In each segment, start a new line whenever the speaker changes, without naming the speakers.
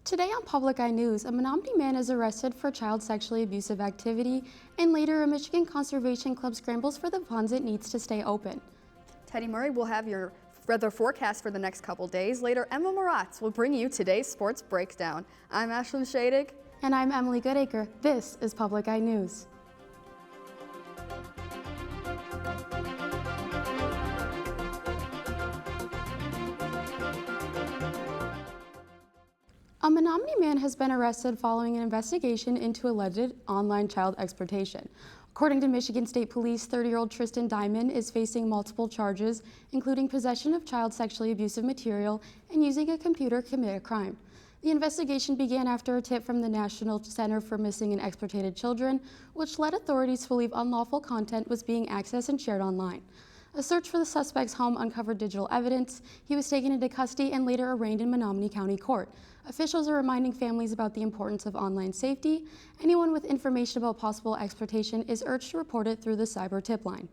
Today on Public Eye News, a Menominee man is arrested for child sexually abusive activity, and later a Michigan Conservation Club scrambles for the funds it needs to stay open.
Teddy Murray will have your weather forecast for the next couple days. Later, Emma Maratz will bring you today's sports breakdown. I'm Ashlyn Shadig.
And I'm Emily Goodacre. This is Public Eye News. A Menominee man has been arrested following an investigation into alleged online child exploitation. According to Michigan State Police, 30-year-old Tristan Diamond is facing multiple charges, including possession of child sexually abusive material and using a computer to commit a crime. The investigation began after a tip from the National Center for Missing and Exploited Children, which led authorities to believe unlawful content was being accessed and shared online. A search for the suspect's home uncovered digital evidence. He was taken into custody and later arraigned in Menominee County Court. Officials are reminding families about the importance of online safety. Anyone with information about possible exploitation is urged to report it through the cyber tip line.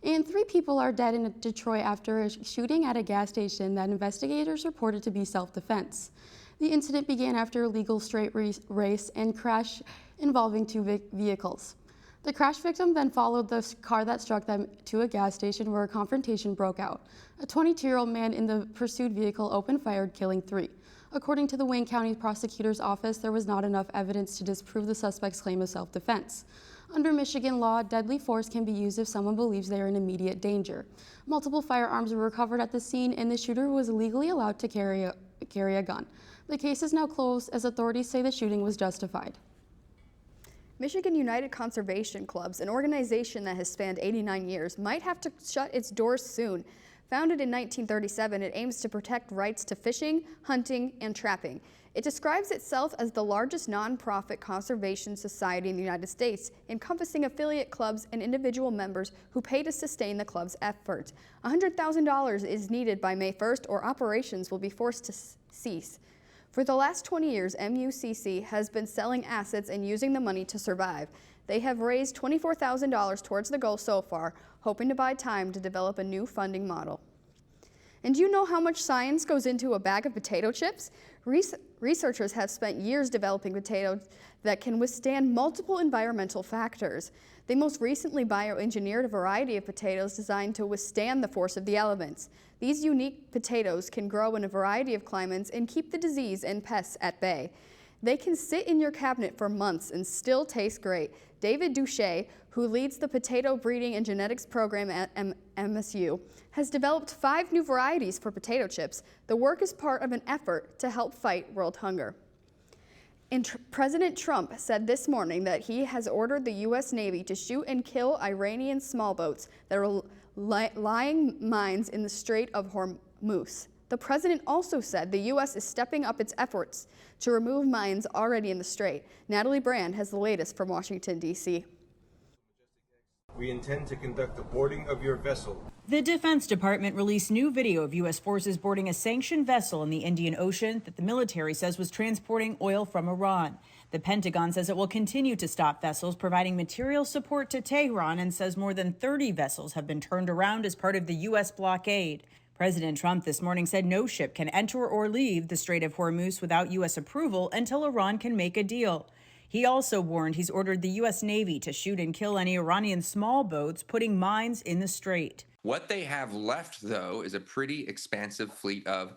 And 3 people are dead in Detroit after a shooting at a gas station that investigators reported to be self-defense. The incident began after a legal straight race and crash involving 2 vehicles. The crash victim then followed the car that struck them to a gas station where a confrontation broke out. A 22-year-old man in the pursued vehicle opened fire, killing 3. According to the Wayne County Prosecutor's Office, there was not enough evidence to disprove the suspect's claim of self-defense. Under Michigan law, deadly force can be used if someone believes they are in immediate danger. Multiple firearms were recovered at the scene, and the shooter was legally allowed to carry a gun. The case is now closed as authorities say the shooting was justified.
Michigan United Conservation Clubs, an organization that has spanned 89 years, might have to shut its doors soon. Founded in 1937, it aims to protect rights to fishing, hunting, and trapping. It describes itself as the largest nonprofit conservation society in the United States, encompassing affiliate clubs and individual members who pay to sustain the club's efforts. $100,000 is needed by May 1st, or operations will be forced to cease. For the last 20 years, MUCC has been selling assets and using the money to survive. They have raised $24,000 towards the goal so far, hoping to buy time to develop a new funding model. And do you know how much science goes into a bag of potato chips? Researchers have spent years developing potatoes that can withstand multiple environmental factors. They most recently bioengineered a variety of potatoes designed to withstand the force of the elements. These unique potatoes can grow in a variety of climates and keep the disease and pests at bay. They can sit in your cabinet for months and still taste great. David Duche, who leads the potato breeding and genetics program at MSU, has developed 5 new varieties for potato chips. The work is part of an effort to help fight world hunger. And President Trump said this morning that he has ordered the U.S. Navy to shoot and kill Iranian small boats that are lying mines in the Strait of Hormuz. The president also said the U.S. is stepping up its efforts to remove mines already in the strait. Natalie Brand has the latest from Washington, D.C.
We intend to conduct the boarding of your vessel.
The Defense Department released new video of U.S. forces boarding a sanctioned vessel in the Indian Ocean that the military says was transporting oil from Iran. The Pentagon says it will continue to stop vessels providing material support to Tehran and says more than 30 vessels have been turned around as part of the U.S. blockade. President Trump this morning said no ship can enter or leave the Strait of Hormuz without U.S. approval until Iran can make a deal. He also warned he's ordered the U.S. Navy to shoot and kill any Iranian small boats putting mines in the strait.
What they have left, though, is a pretty expansive fleet of,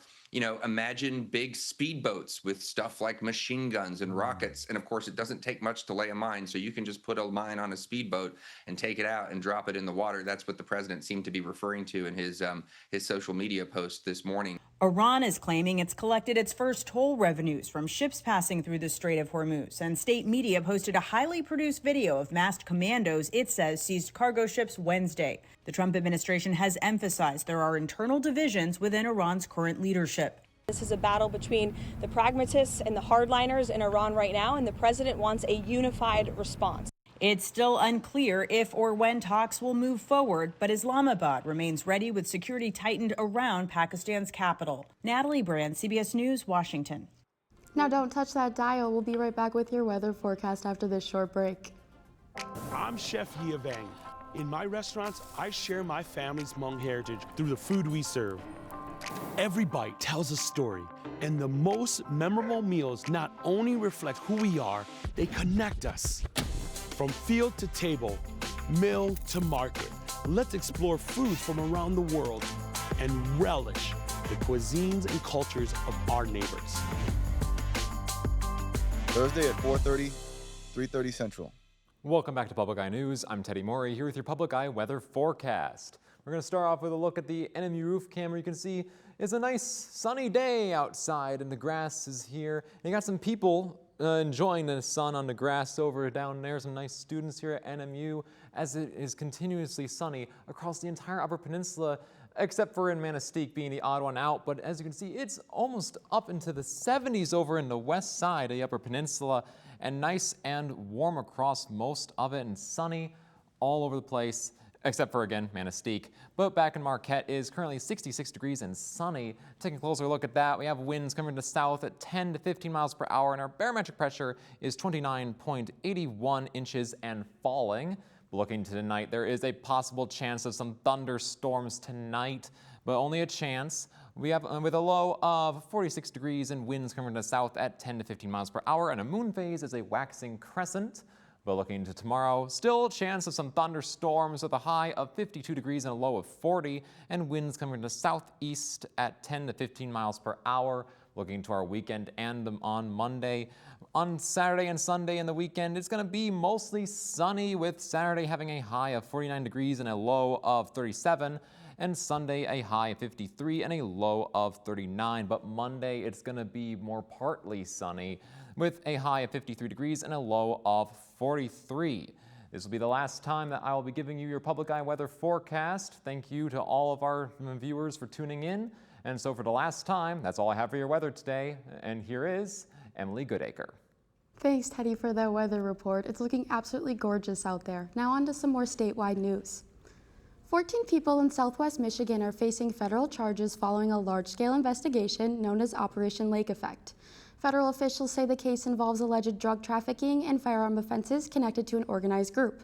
imagine big speedboats with stuff like machine guns and rockets. And of course, it doesn't take much to lay a mine. So you can just put a mine on a speedboat and take it out and drop it in the water. That's what the president seemed to be referring to in his social media post this morning.
Iran is claiming it's collected its first toll revenues from ships passing through the Strait of Hormuz, and state media posted a highly produced video of masked commandos it says seized cargo ships Wednesday. The Trump administration has emphasized there are internal divisions within Iran's current leadership.
This is a battle between the pragmatists and the hardliners in Iran right now, and the president wants a unified response.
It's still unclear if or when talks will move forward, but Islamabad remains ready with security tightened around Pakistan's capital. Natalie Brand, CBS News, Washington.
Now don't touch that dial. We'll be right back with your weather forecast after this short break.
I'm Chef Yia Vang. In my restaurants, I share my family's Hmong heritage through the food we serve. Every bite tells a story, and the most memorable meals not only reflect who we are, they connect us. From field to table, mill to market, let's explore foods from around the world and relish the cuisines and cultures of our neighbors.
Thursday at 4:30, 3:30 Central.
Welcome back to Public Eye News. I'm Teddy Maury here with your Public Eye weather forecast. We're going to start off with a look at the NMU roof camera. You can see it's a nice sunny day outside and the grass is here. And you got some people enjoying the sun on the grass over down there. Some nice students here at NMU as it is continuously sunny across the entire Upper Peninsula, except for in Manistee being the odd one out. But as you can see, it's almost up into the 70s over in the west side of the Upper Peninsula, and nice and warm across most of it and sunny all over the place, except for, again, Manistee. But back in Marquette is currently 66 degrees and sunny. Taking a closer look at that, we have winds coming to the south at 10 to 15 miles per hour, and our barometric pressure is 29.81 inches and falling. Looking to tonight, there is a possible chance of some thunderstorms tonight, but only a chance. We have with a low of 46 degrees and winds coming to the south at 10 to 15 miles per hour, and a moon phase is a waxing crescent. But looking to tomorrow, still a chance of some thunderstorms with a high of 52 degrees and a low of 40, and winds coming to the southeast at 10 to 15 miles per hour. Looking to our weekend and on Monday. On Saturday and Sunday in the weekend, it's going to be mostly sunny, with Saturday having a high of 49 degrees and a low of 37, and Sunday a high of 53 and a low of 39. But Monday, it's going to be more partly sunny, with a high of 53 degrees and a low of 43. This will be the last time that I will be giving you your Public Eye weather forecast. Thank you to all of our viewers for tuning in. And so for the last time, that's all I have for your weather today. And here is Emily Goodacre.
Thanks, Teddy, for that weather report. It's looking absolutely gorgeous out there. Now on to some more statewide news. 14 people in Southwest Michigan are facing federal charges following a large-scale investigation known as Operation Lake Effect. Federal officials say the case involves alleged drug trafficking and firearm offenses connected to an organized group.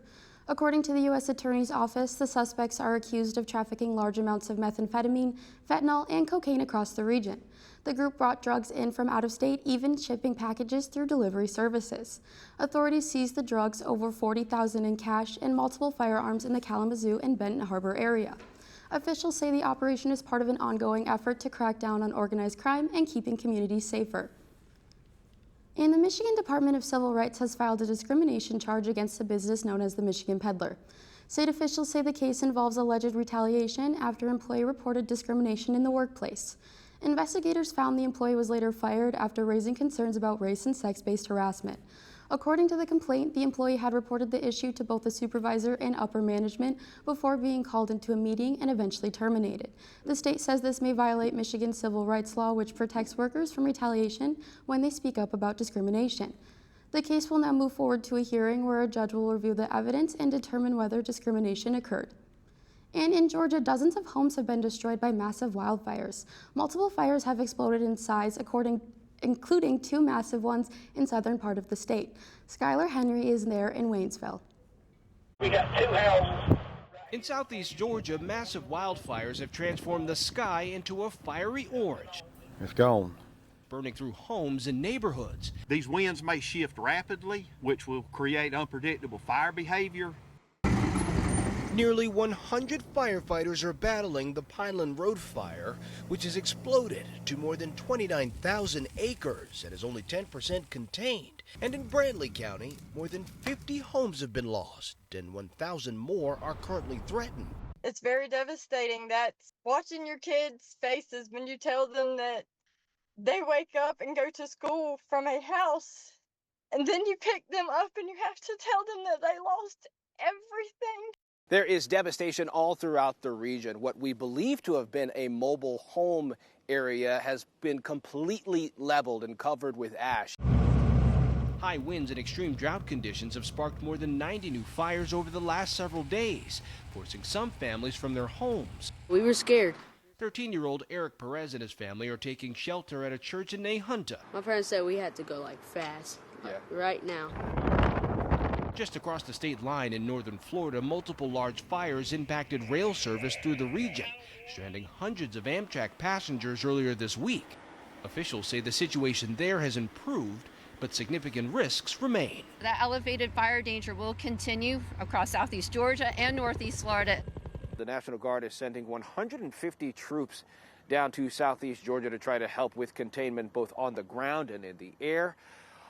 According to the U.S. Attorney's Office, the suspects are accused of trafficking large amounts of methamphetamine, fentanyl, and cocaine across the region. The group brought drugs in from out of state, even shipping packages through delivery services. Authorities seized the drugs, over $40,000 in cash, and multiple firearms in the Kalamazoo and Benton Harbor area. Officials say the operation is part of an ongoing effort to crack down on organized crime and keeping communities safer. And the Michigan Department of Civil Rights has filed a discrimination charge against a business known as the Michigan Peddler. State officials say the case involves alleged retaliation after an employee reported discrimination in the workplace. Investigators found the employee was later fired after raising concerns about race and sex-based harassment. According to the complaint, the employee had reported the issue to both the supervisor and upper management before being called into a meeting and eventually terminated. The state says this may violate Michigan civil rights law, which protects workers from retaliation when they speak up about discrimination. The case will now move forward to a hearing where a judge will review the evidence and determine whether discrimination occurred. And in Georgia, dozens of homes have been destroyed by massive wildfires. Multiple fires have exploded in size, including two massive ones in southern part of the state. Skylar Henry is there in Waynesville.
We got two houses.
In southeast Georgia, massive wildfires have transformed the sky into a fiery orange.
It's gone.
Burning through homes and neighborhoods.
These winds may shift rapidly, which will create unpredictable fire behavior.
Nearly 100 firefighters are battling the Pineland Road fire, which has exploded to more than 29,000 acres and is only 10% contained. And in Bradley County, more than 50 homes have been lost and 1,000 more are currently threatened.
It's very devastating. That's watching your kids' faces when you tell them that they wake up and go to school from a house, and then you pick them up and you have to tell them that they lost everything.
There is devastation all throughout the region. What we believe to have been a mobile home area has been completely leveled and covered with ash.
High winds and extreme drought conditions have sparked more than 90 new fires over the last several days, forcing some families from their homes.
We were scared.
13-year-old Eric Perez and his family are taking shelter at a church in Nahunta.
My parents said we had to go fast, right now.
Just across the state line in northern Florida, multiple large fires impacted rail service through the region, stranding hundreds of Amtrak passengers earlier this week. Officials say the situation there has improved, but significant risks remain.
That elevated fire danger will continue across southeast Georgia and northeast Florida.
The National Guard is sending 150 troops down to southeast Georgia to try to help with containment both on the ground and in the air.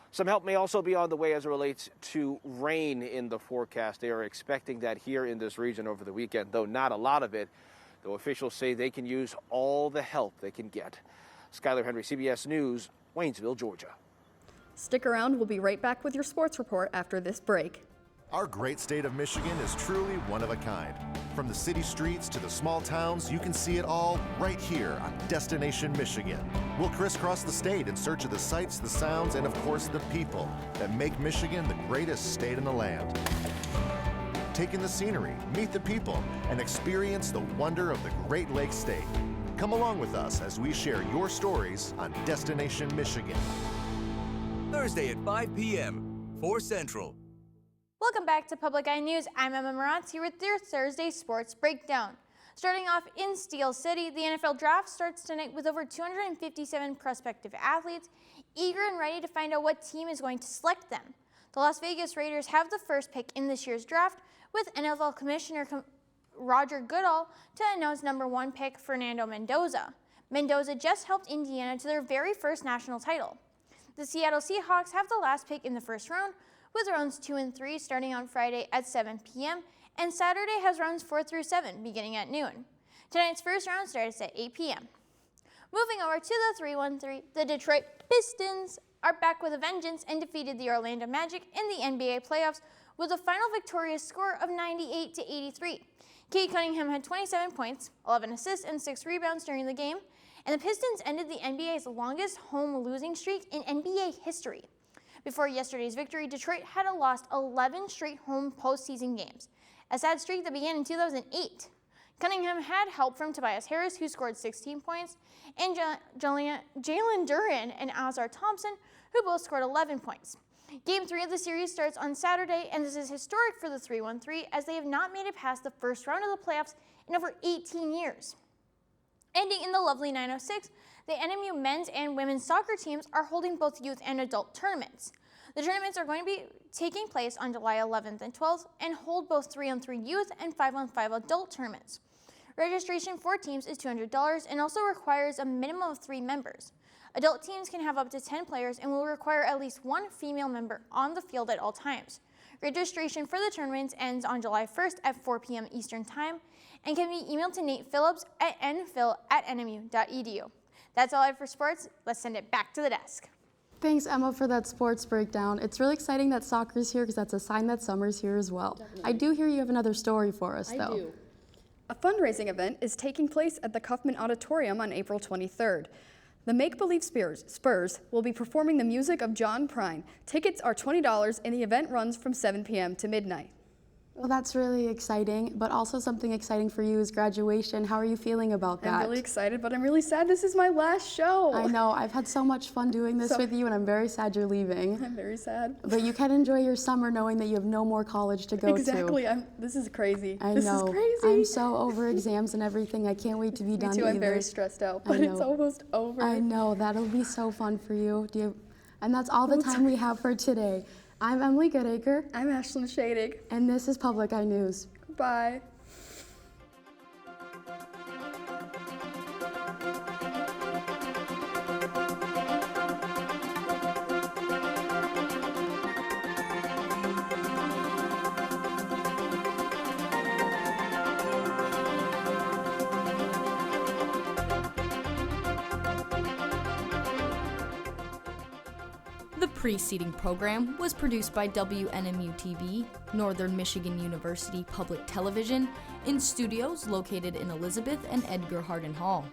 Some help may also be on the way as it relates to rain in the forecast. They are expecting that here in this region over the weekend, though not a lot of it, though officials say they can use all the help they can get. Skylar Henry, CBS News, Waynesville, Georgia.
Stick around. We'll be right back with your sports report after this break.
Our great state of Michigan is truly one of a kind. From the city streets to the small towns, you can see it all right here on Destination Michigan. We'll crisscross the state in search of the sights, the sounds, and of course the people that make Michigan the greatest state in the land. Take in the scenery, meet the people, and experience the wonder of the Great Lakes State. Come along with us as we share your stories on Destination Michigan.
Thursday at 5 p.m., 4 Central.
Welcome back to Public Eye News. I'm Emma Moratz here with your Thursday Sports Breakdown. Starting off in Steel City, the NFL Draft starts tonight with over 257 prospective athletes, eager and ready to find out what team is going to select them. The Las Vegas Raiders have the first pick in this year's draft, with NFL Commissioner Roger Goodell to announce #1 pick Fernando Mendoza. Mendoza just helped Indiana to their very first national title. The Seattle Seahawks have the last pick in the first round, with rounds 2 and 3 starting on Friday at 7 p.m. and Saturday has rounds 4 through 7 beginning at noon. Tonight's first round starts at 8 p.m. Moving over to the 3-1-3, the Detroit Pistons are back with a vengeance and defeated the Orlando Magic in the NBA playoffs with a final victorious score of 98-83. Cade Cunningham had 27 points, 11 assists, and 6 rebounds during the game, and the Pistons ended the NBA's longest home losing streak in NBA history. Before yesterday's victory, Detroit had lost 11 straight home postseason games, a sad streak that began in 2008. Cunningham had help from Tobias Harris, who scored 16 points, and Jalen Duren and Azar Thompson, who both scored 11 points. Game 3 of the series starts on Saturday, and this is historic for the 3-1-3 as they have not made it past the first round of the playoffs in over 18 years. Ending in the lovely 906, the NMU men's and women's soccer teams are holding both youth and adult tournaments. The tournaments are going to be taking place on July 11th and 12th and hold both 3-on-3 youth and 5-on-5 adult tournaments. Registration for teams is $200 and also requires a minimum of 3 members. Adult teams can have up to 10 players and will require at least 1 female member on the field at all times. Registration for the tournaments ends on July 1st at 4 p.m. Eastern Time and can be emailed to Nate Phillips at nphil@nmu.edu. That's all I have for sports. Let's send it back to the desk.
Thanks, Emma, for that sports breakdown. It's really exciting that soccer's here because that's a sign that summer's here as well.
Definitely.
I do hear you have another story for us, though.
I do. A fundraising event is taking place at the Kauffman Auditorium on April 23rd. The Make Believe Spurs will be performing the music of John Prine. Tickets are $20 and the event runs from 7 p.m. to midnight.
Well, that's really exciting, but also something exciting for you is graduation. How are you feeling about that?
I'm really excited, but I'm really sad this is my last show.
I know. I've had so much fun doing this with you, and I'm very sad you're leaving.
I'm very sad.
But you can enjoy your summer knowing that you have no more college to go to.
Exactly. This is crazy.
I know.
This is crazy.
I'm so over exams and everything. I can't wait to be done.
Me too.
either.
I'm very stressed out, but it's almost over.
I know. That'll be so fun for you. And that's all the time we have for today. I'm Emily Goodacre.
I'm Ashlyn Shadig.
And this is Public Eye News.
Bye.
The preceding program was produced by WNMU-TV, Northern Michigan University Public Television, in studios located in Elizabeth and Edgar Hardin Hall.